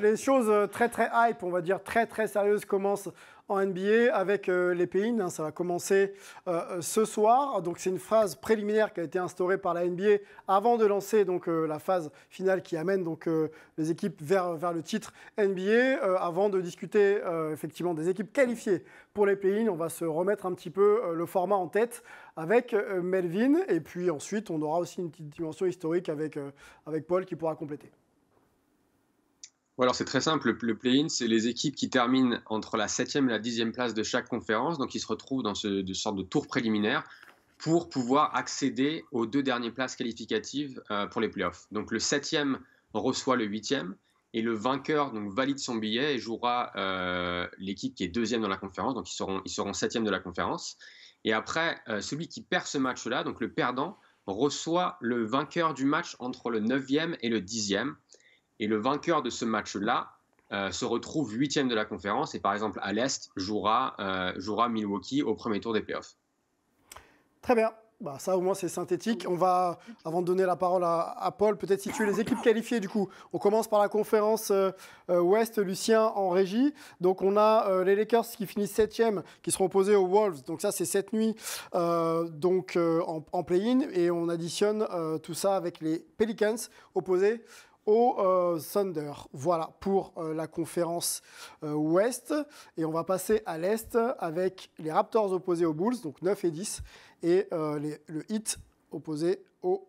Les choses très très hype, on va dire très très sérieuses commencent en NBA avec les play-in. Ça va commencer ce soir. Donc c'est une phase préliminaire qui a été instaurée par la NBA avant de lancer donc la phase finale qui amène donc les équipes vers le titre NBA. Avant de discuter effectivement des équipes qualifiées pour les play-in, on va se remettre un petit peu le format en tête avec Melvin. Et puis ensuite, on aura aussi une petite dimension historique avec Paul qui pourra compléter. Alors c'est très simple, le play-in, c'est les équipes qui terminent entre la 7e et la 10e place de chaque conférence, donc ils se retrouvent dans ce sorte de tour préliminaire pour pouvoir accéder aux 2 dernières places qualificatives pour les playoffs. Donc le 7e reçoit le 8e et le vainqueur donc, valide son billet et jouera l'équipe qui est 2e dans la conférence, donc ils seront 7e de la conférence. Et après, celui qui perd ce match-là, donc le perdant, reçoit le vainqueur du match entre le 9e et le 10e. Et le vainqueur de ce match-là se retrouve 8e de la conférence et par exemple à l'Est jouera Milwaukee au premier tour des playoffs. Très bien. Bah, ça au moins c'est synthétique. On va, avant de donner la parole à Paul, peut-être situer les équipes qualifiées du coup. On commence par la conférence Ouest, Lucien en régie. Donc on a les Lakers qui finissent 7e, qui seront opposés aux Wolves. Donc ça c'est cette nuit en play-in. Et on additionne tout ça avec les Pelicans opposés au Thunder. Voilà pour la conférence Ouest. Et on va passer à l'Est avec les Raptors opposés aux Bulls, donc 9 et 10, et le Heat opposé aux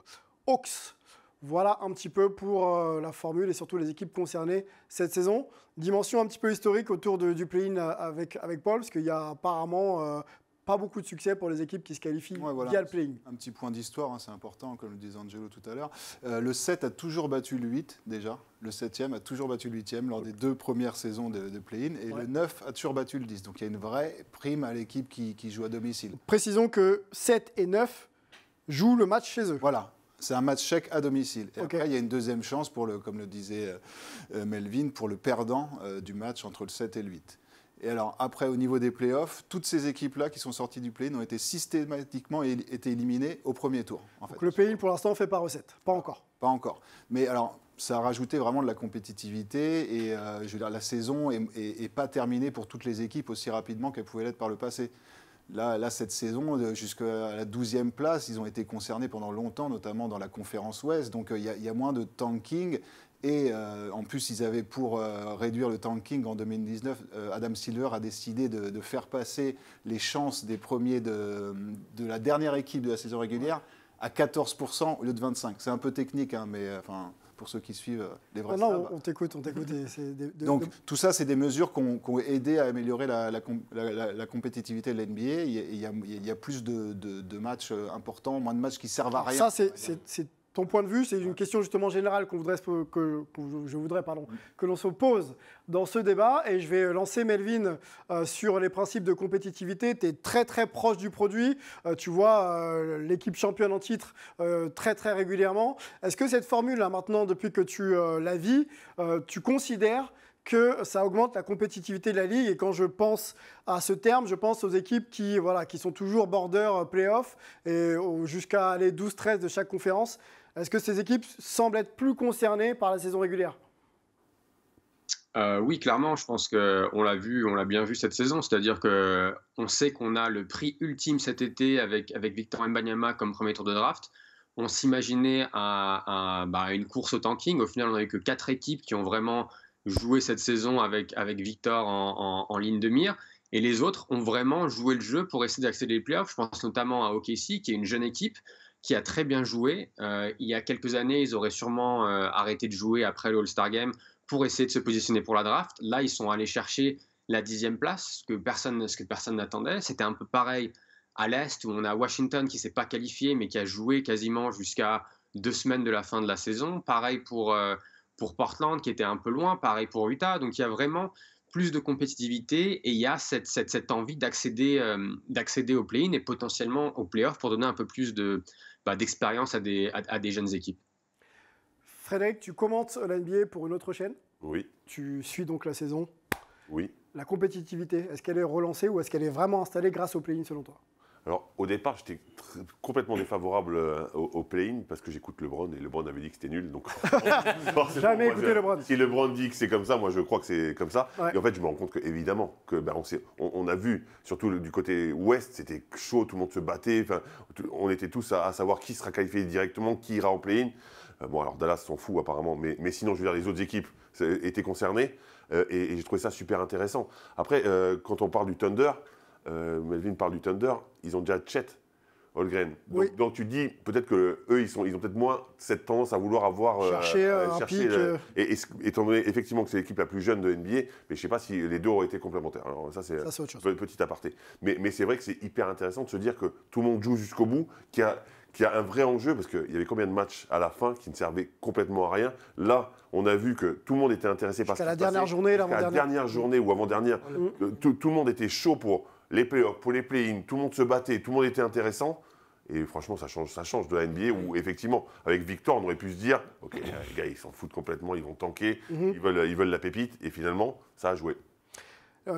Hawks. Voilà un petit peu pour la formule et surtout les équipes concernées cette saison. Dimension un petit peu historique autour du play-in avec Paul, parce qu'il y a apparemment pas beaucoup de succès pour les équipes qui se qualifient via le play-in. Un petit point d'histoire, hein, c'est important, comme le disait Angelo tout à l'heure. Le 7 a toujours battu le 8 déjà. Le 7e a toujours battu le 8e lors des 2 premières saisons de play-in. Et le 9 a toujours battu le 10. Donc il y a une vraie prime à l'équipe qui joue à domicile. Précisons que 7 et 9 jouent le match chez eux. Voilà. C'est un match chèque à domicile. Et après, il y a une deuxième chance, comme le disait Melvin, pour le perdant du match entre le 7 et le 8. Et alors, après, au niveau des playoffs, toutes ces équipes-là qui sont sorties du play-in ont été systématiquement été éliminées au premier tour. Donc le play-in, pour l'instant, fait pas recette. Pas encore. Pas encore. Mais alors, ça a rajouté vraiment de la compétitivité. Et je veux dire, la saison n'est pas terminée pour toutes les équipes aussi rapidement qu'elle pouvait l'être par le passé. Là, cette saison, jusqu'à la 12e place, ils ont été concernés pendant longtemps, notamment dans la conférence Ouest. Donc, il y a moins de tanking. Et en plus, ils avaient pour réduire le tanking en 2019, Adam Silver a décidé de faire passer les chances des premiers de la dernière équipe de la saison régulière à 14% au lieu de 25%. C'est un peu technique, hein, mais pour ceux qui suivent les vrais savent. Non, on t'écoute. Donc, tout ça, c'est des mesures qui ont aidé à améliorer la compétitivité de l'NBA. Il y a plus de matchs importants, moins de matchs qui servent à rien. Ça, c'est ton point de vue, c'est une question justement générale je voudrais que l'on se pose dans ce débat. Et je vais lancer Melvin sur les principes de compétitivité. Tu es très très proche du produit. Tu vois l'équipe championne en titre très très régulièrement. Est-ce que cette formule-là, maintenant, depuis que tu la vis, tu considères que ça augmente la compétitivité de la Ligue? Et quand je pense à ce terme, je pense aux équipes qui sont toujours border play-off et jusqu'à aller 12-13 de chaque conférence. Est-ce que ces équipes semblent être plus concernées par la saison régulière? Oui, clairement, je pense qu'on l'a bien vu cette saison. C'est-à-dire qu'on sait qu'on a le prix ultime cet été avec Victor Wembanyama comme premier tour de draft. On s'imaginait une course au tanking. Au final, on n'avait que 4 équipes qui ont vraiment joué cette saison avec Victor en ligne de mire. Et les autres ont vraiment joué le jeu pour essayer d'accéder aux playoffs. Je pense notamment à OKC, qui est une jeune équipe qui a très bien joué. Il y a quelques années, ils auraient sûrement arrêté de jouer après le All-Star Game pour essayer de se positionner pour la draft. Là, ils sont allés chercher la 10e place, ce que personne n'attendait. C'était un peu pareil à l'Est, où on a Washington qui ne s'est pas qualifié, mais qui a joué quasiment jusqu'à 2 semaines de la fin de la saison. Pareil pour Portland, qui était un peu loin. Pareil pour Utah. Donc, il y a vraiment plus de compétitivité et il y a cette envie d'accéder au play-in et potentiellement au play-off pour donner un peu plus d'expérience à des jeunes équipes. Frédéric, tu commentes la NBA pour une autre chaîne. Oui. Tu suis donc la saison. Oui. La compétitivité, est-ce qu'elle est relancée ou est-ce qu'elle est vraiment installée grâce au play-in selon toi? Alors, au départ, j'étais complètement défavorable au play-in parce que j'écoute LeBron et LeBron avait dit que c'était nul. Donc, jamais écouté LeBron. Si LeBron dit que c'est comme ça, moi je crois que c'est comme ça. Ouais. Et en fait, je me rends compte qu'évidemment, on a vu, surtout du côté ouest, c'était chaud, tout le monde se battait. On était tous à savoir qui sera qualifié directement, qui ira en play-in. Bon, alors Dallas s'en fout apparemment, mais sinon, je veux dire, les autres équipes étaient concernées et j'ai trouvé ça super intéressant. Après, quand on parle du Thunder, Melvin parle du Thunder, ils ont déjà Chet Holmgren. Donc tu dis peut-être qu'eux, ils ont peut-être moins cette tendance à vouloir avoir chercher un pic. Et étant donné effectivement que c'est l'équipe la plus jeune de NBA, mais je ne sais pas si les deux auraient été complémentaires. Alors ça, c'est autre chose. Petit aparté. Mais c'est vrai que c'est hyper intéressant de se dire que tout le monde joue jusqu'au bout, qu'il y a un vrai enjeu, parce qu'il y avait combien de matchs à la fin qui ne servaient complètement à rien. Là, on a vu que tout le monde était intéressé par ce qui se passait. Jusqu'à la dernière journée, l'avant-dernière. La dernière journée ou avant-dernière, tout le monde était chaud pour les playoffs, pour les play-in, tout le monde se battait, tout le monde était intéressant. Et franchement, ça change de la NBA où, effectivement, avec Victor, on aurait pu se dire ok, les gars, ils s'en foutent complètement, ils vont tanker, ils veulent la pépite. Et finalement, ça a joué.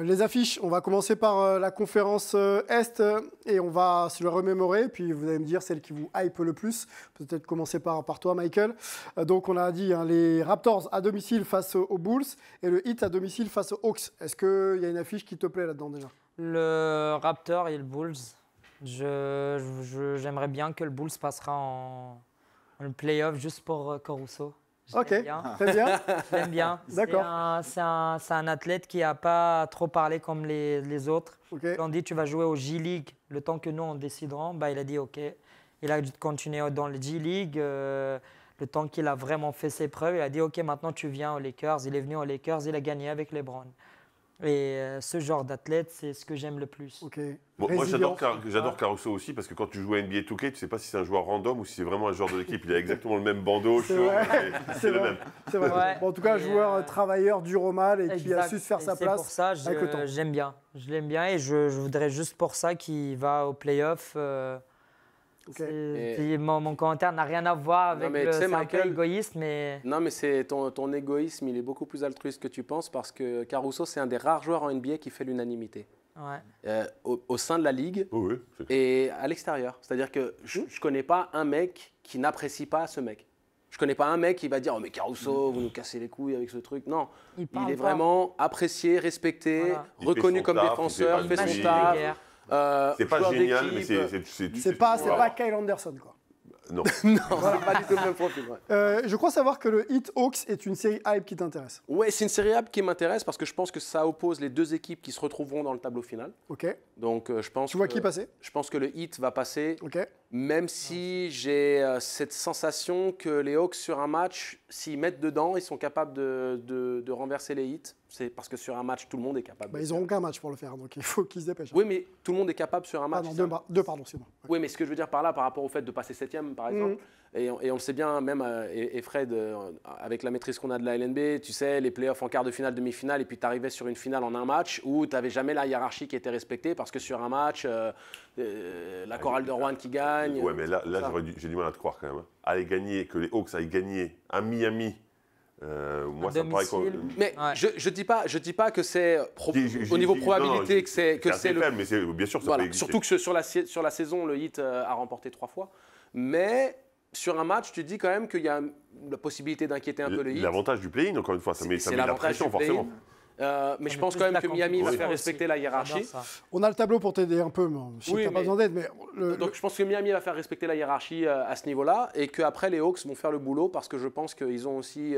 Les affiches, on va commencer par la conférence Est et on va se le remémorer. Puis vous allez me dire celle qui vous hype le plus. Peut-être commencer par toi, Michael. Donc on a dit les Raptors à domicile face aux Bulls et le Heat à domicile face aux Hawks. Est-ce qu'il y a une affiche qui te plaît là-dedans déjà? Le Raptor et le Bulls. J'aimerais bien que le Bulls passera en play-off juste pour Caruso. Ok, très bien. Je l'aime bien. D'accord. C'est un athlète qui n'a pas trop parlé comme les autres. Okay. On dit tu vas jouer au G-League le temps que nous on déciderons. Bah, il a dit ok. Il a continué dans le G-League. Le temps qu'il a vraiment fait ses preuves, il a dit ok, maintenant tu viens aux Lakers. Il est venu aux Lakers, il a gagné avec LeBron. Et ce genre d'athlète, c'est ce que j'aime le plus. Okay. Bon, moi, j'adore Caruso aussi parce que quand tu joues à NBA 2K, tu ne sais pas si c'est un joueur random ou si c'est vraiment un joueur de l'équipe. Il a exactement le même bandeau. C'est le même. C'est vrai. Ouais. Bon, en tout cas, un joueur travailleur, dur au mal et qui a su se faire sa place. C'est pour ça j'aime bien. Je l'aime bien et je voudrais juste pour ça qu'il va au play-off. Mon commentaire n'a rien à voir avec c'est un peu égoïste, mais... Non, mais c'est ton égoïsme, il est beaucoup plus altruiste que tu penses parce que Caruso, c'est un des rares joueurs en NBA qui fait l'unanimité. Ouais. Au sein de la ligue et à l'extérieur. C'est-à-dire que je ne connais pas un mec qui n'apprécie pas ce mec. Je ne connais pas un mec qui va dire « Oh mais Caruso, vous nous cassez les couilles avec ce truc ». Non, il est vraiment apprécié, respecté, reconnu comme défenseur, fait son taf. C'est pas génial, mais c'est pas Kyle Anderson, quoi. Non. Non, c'est pas du tout le même profil. Je crois savoir que le Heat Hawks est une série hype qui t'intéresse. Ouais, c'est une série hype qui m'intéresse parce que je pense que ça oppose les deux équipes qui se retrouveront dans le tableau final. Ok. Donc je pense. Tu vois qui passer? Je pense que le Heat va passer. Ok. Même si j'ai cette sensation que les Hawks sur un match, s'ils mettent dedans, ils sont capables de renverser les Heat. C'est parce que sur un match, tout le monde est capable. Ils n'auront qu'un match pour le faire, donc il faut qu'ils se dépêchent. Oui, mais tout le monde est capable sur un match. Deux, pardon, c'est bon. Ouais. Oui, mais ce que je veux dire par là, par rapport au fait de passer 7e, par exemple, et on le sait bien, même, et Fred, avec la maîtrise qu'on a de la LNB, tu sais, les playoffs en quart de finale, demi-finale, et puis tu arrivais sur une finale en un match où tu n'avais jamais la hiérarchie qui était respectée parce que sur un match, la chorale de Rouen qui gagne. Ouais, mais là j'ai du mal à te croire quand même. Aller gagner, que les Hawks aillent gagner à Miami. Moi, ça me paraît mais je dis pas que c'est au niveau probabilité que c'est le faible, mais bien sûr ça peut exister. Surtout que sur la saison le Heat a remporté 3 fois, mais sur un match tu dis quand même qu'il y a la possibilité d'inquiéter un peu le Heat. L'avantage du play-in, encore une fois, ça met la pression forcément. Mais je pense quand même que Miami va faire respecter la hiérarchie. On a le tableau pour t'aider un peu, mais je sais que tu n'as pas besoin d'aide. Donc je pense que Miami va faire respecter la hiérarchie à ce niveau-là et qu'après les Hawks vont faire le boulot parce que je pense qu'ils ont aussi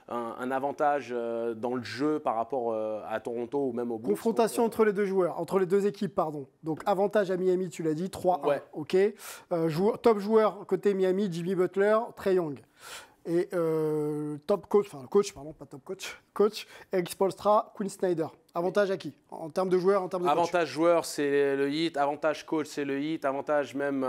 un avantage dans le jeu par rapport à Toronto ou même au Bulls. Confrontation entre les deux joueurs, entre les deux équipes, pardon. Donc avantage à Miami, tu l'as dit, 3-1. Ouais. Ok. Top joueur côté Miami, Jimmy Butler, Trae Young. Et top coach, enfin coach, pardon, pas top coach, coach Eric Spoelstra, Quinn Snyder. Avantage à qui? En termes de joueurs, en termes de coach? Avantage joueur, c'est le Heat. Avantage coach, c'est le Heat. Avantage même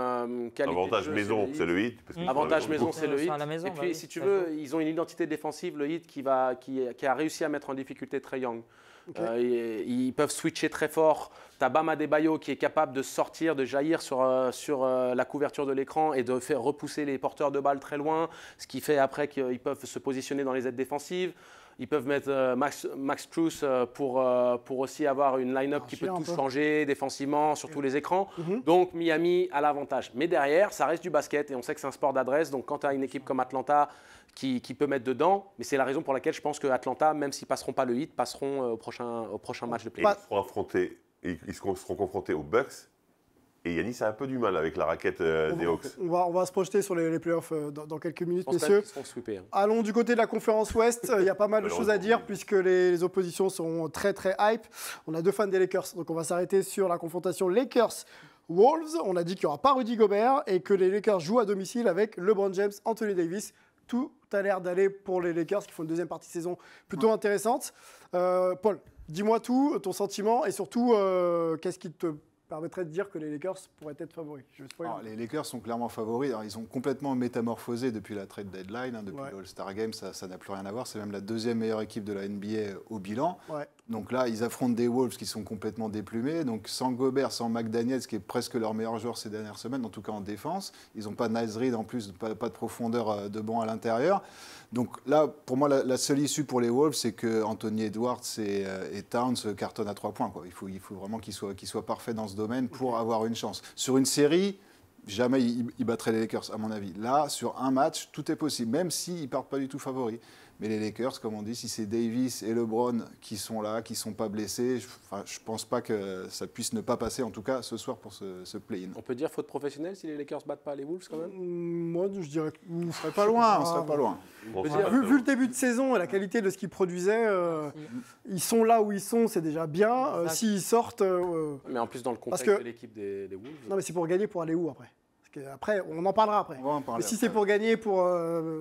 qualité avantage de jeu, maison, c'est le Heat. Avantage maison, c'est le Heat. Et puis, si tu veux, ils ont une identité défensive, le Heat, qui a réussi à mettre en difficulté Trae Young. Okay. Ils peuvent switcher très fort. T'as Bam Adebayo qui est capable de sortir, de jaillir sur la couverture de l'écran et de faire repousser les porteurs de balles très loin, ce qui fait après qu'ils peuvent se positionner dans les aides défensives. Ils peuvent mettre Max Strus pour aussi avoir une line-up qui peut tout changer défensivement sur tous les écrans. Donc Miami a l'avantage. Mais derrière, ça reste du basket et on sait que c'est un sport d'adresse. Donc quand tu as une équipe comme Atlanta qui peut mettre dedans, mais c'est la raison pour laquelle je pense que Atlanta, même s'ils ne passeront pas le hit, passeront au prochain match de play. Ils seront confrontés aux Bucks. Et Giannis a un peu du mal avec la raquette des Hawks. On va se projeter sur les playoffs dans quelques minutes, messieurs. Sweeper, hein. Allons du côté de la conférence Ouest. Il y a pas mal de choses à dire puisque les oppositions sont très très hype. On a 2 fans des Lakers, donc on va s'arrêter sur la confrontation Lakers-Wolves. On a dit qu'il n'y aura pas Rudy Gobert et que les Lakers jouent à domicile avec LeBron James, Anthony Davis. Tout a l'air d'aller pour les Lakers qui font une deuxième partie de saison plutôt intéressante. Paul, dis-moi tout, ton sentiment et surtout qu'est-ce qui te permettrait de dire que les Lakers pourraient être favoris. Les Lakers sont clairement favoris. Alors, ils ont complètement métamorphosé depuis la trade deadline, depuis l'All-Star Game, ça n'a plus rien à voir. C'est même la 2e meilleure équipe de la NBA au bilan. Donc là, ils affrontent des Wolves qui sont complètement déplumés. Donc sans Gobert, sans McDaniels, qui est presque leur meilleur joueur ces dernières semaines, en tout cas en défense. Ils n'ont pas de Naz Reid en plus, pas de profondeur de banc à l'intérieur. Donc là, pour moi, la seule issue pour les Wolves, c'est que Anthony Edwards et Towns cartonnent à 3 points. Il faut vraiment qu'ils soient parfaits dans ce domaine pour avoir une chance. Sur une série, jamais ils battraient les Lakers, à mon avis. Là, sur un match, tout est possible, même s'ils ne partent pas du tout favoris. Mais les Lakers, comme on dit, si c'est Davis et LeBron qui sont là, qui ne sont pas blessés, je ne pense pas que ça puisse ne pas passer, en tout cas ce soir pour ce play-in. On peut dire faute professionnelle si les Lakers ne battent pas les Wolves quand même? Moi, je dirais qu'on ne serait pas loin. Vu le début de saison et la qualité de ce qu'ils produisaient, ils sont là où ils sont, c'est déjà bien. S'ils sortent... Mais en plus dans le contexte de l'équipe des Wolves... Non, mais c'est pour gagner, pour aller où après? Après, on en parlera après. Mais si c'est pour gagner, pour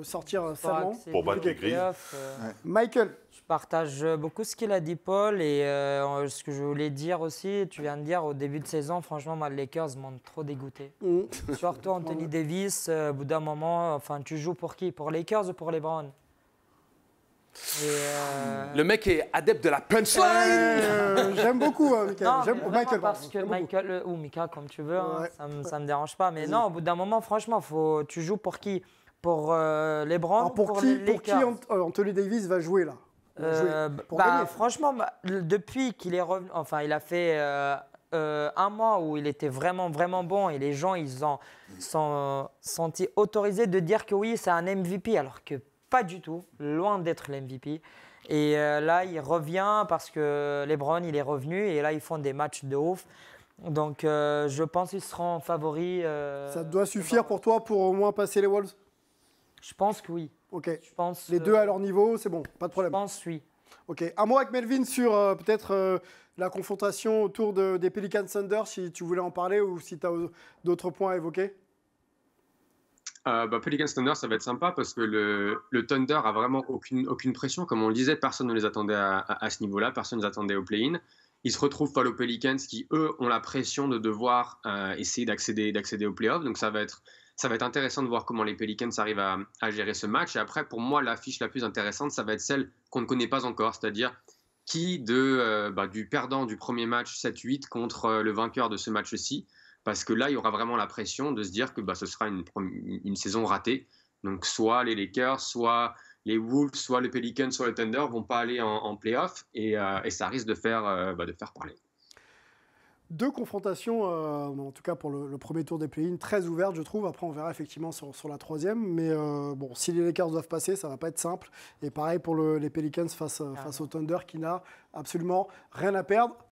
sortir salement, pour battre les Grizzlies. Michael. Je partage beaucoup ce qu'il a dit, Paul, et ce que je voulais dire aussi. Tu viens de dire au début de saison, franchement, moi, les Lakers m'ont trop dégoûté. Surtout Anthony Davis, au bout d'un moment, tu joues pour qui? Pour les Lakers ou pour les Browns? Le mec est adepte de la punchline. J'aime beaucoup Michael. Michael, parce que Michael ou Mika, comme tu veux, ça me dérange pas. Mais non, au bout d'un moment, franchement, tu joues pour qui? Pour les Browns ou pour les Lakers? Pour qui Anthony Davis va jouer là? Franchement, depuis qu'il est revenu, il a fait un mois où il était vraiment, vraiment bon et les gens, ils sont sentis autorisés de dire que oui, c'est un MVP, alors que pas du tout, loin d'être l'MVP. Et là, il revient parce que LeBron, il est revenu et là, ils font des matchs de ouf. Donc, je pense qu'ils seront favoris. Ça doit suffire pour toi pour au moins passer les Wolves? Je pense que oui. Ok. pense, les deux à leur niveau, c'est bon, pas de problème. Je pense oui. Ok. Un mot avec Melvin sur peut-être la confrontation autour des Pelicans Thunder, si tu voulais en parler ou si tu as d'autres points à évoquer. Pelicans Thunder, ça va être sympa parce que le Thunder a vraiment aucune pression. Comme on le disait, personne ne les attendait à ce niveau-là, personne ne les attendait au play-in. Ils se retrouvent face aux Pelicans qui, eux, ont la pression de devoir essayer d'accéder au play-off. Donc ça va être intéressant de voir comment les Pelicans arrivent à gérer ce match. Et après, pour moi, l'affiche la plus intéressante, ça va être celle qu'on ne connaît pas encore, c'est-à-dire qui du perdant du premier match 7-8 contre le vainqueur de ce match-ci. Parce que là, il y aura vraiment la pression de se dire que ce sera une saison ratée. Donc, soit les Lakers, soit les Wolves, soit les Pelicans, soit le Thunder vont pas aller en play-off et ça risque de faire parler. Deux confrontations, en tout cas pour le premier tour des play-in, très ouvertes, je trouve. Après, on verra effectivement sur la troisième. Mais si les Lakers doivent passer, ça ne va pas être simple. Et pareil pour les Pelicans face au Thunder qui n'a absolument rien à perdre.